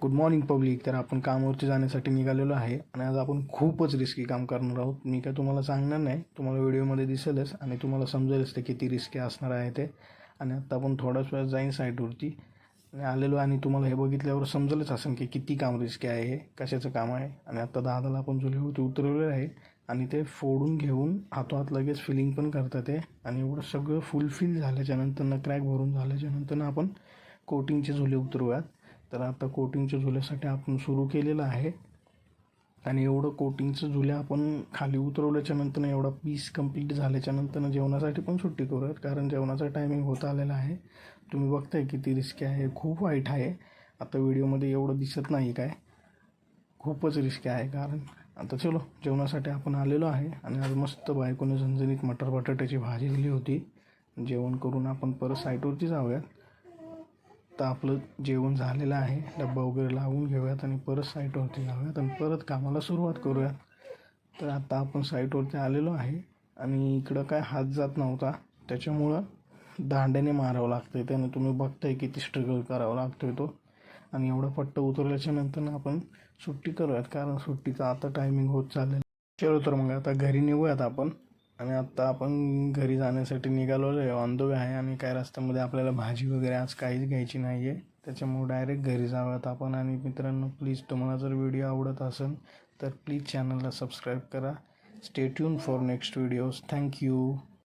Good morning public. तर आपण कामावरती जाण्यासाठी निघालेलो आहे आणि आज आपण खूपच रिस्की काम करणार आहोत. मी काय तुम्हाला सांगणार नाही, तुम्हाला व्हिडिओमध्ये दिसेलच आणि तुम्हाला समजेलच ते किती रिस्की असणार आहे ते. आणि आत्ता आपण थोडाच वेळ जाईन साईटवरती आणि आलेलो आणि तुम्हाला हे बघितल्यावर समजेलच असेल की किती काम रिस्की आहे, हे कशाचं काम आहे. आणि आत्ता दादाला आपण चुलीवरती उतरवलेलं आहे आणि ते फोडून घेऊन हातोहात लगेच फिलिंग पण करतात आहे. आणि एवढं सगळं फुलफिल झाल्याच्यानंतर क्रॅक भरून झाल्याच्यानंतर आपण कोटिंगचे झुले उतरवूयात. तर आता कोटिंगच्या झुल्यासाठी आपण सुरू केलेलं आहे आणि एवढं कोटिंगचं झुले आपण खाली उतरवल्याच्या नंतर एवढा पीस कंप्लीट झाल्याच्या नंतर जेवणासाठी पण सुट्टी करूयात, कारण जेवणाचा टायमिंग होत आलेला आहे. तुम्ही बघताय किती रिस्की आहे, खूप वाईट आहे. आता व्हिडिओमध्ये एवढं दिसत नाही, काय खूपच रिस्की आहे. कारण आता चलो जेवणासाठी आपण आलेलो आहे आणि आज मस्त बायकोने झणझणीत मटर बटाट्याची भाजी दिली होती. जेवण करून आपण परत साईटवरती जाऊयात. तर आपलं जेवण झालेलं आहे, डब्बा वगैरे लावून घेऊयात आणि परत साईटवरती जाऊयात आणि परत कामाला सुरुवात करूयात. तर आता आपण साईटवरती आलेलो आहे आणि इकडं काय हात जात नव्हता, त्याच्यामुळं दांड्याने मारावं लागतं आहे. त्यानं तुम्ही बघताय किती स्ट्रगल करावं लागतो आहे तो. आणि एवढा पट्टा उतरल्याच्या नंतर आपण सुट्टी करूयात, कारण सुट्टीचा आता टायमिंग होत चाललेलं. चलो तर मग आता घरी निघूयात आपण. आणि आत्ता आपण घरी जाण्यासाठी निघालो आहे, ऑन द वे आहे. आणि काय रस्त्यामध्ये आपल्याला भाजी वगैरे आज काहीच घ्यायची नाही आहे, त्याच्यामुळे डायरेक्ट घरी जाऊयात आपण. आणि मित्रांनो, प्लीज तुम्हाला जर व्हिडिओ आवडत असेल तर प्लीज चॅनलला सबस्क्राईब करा. Stay tune for next videos. Thank you.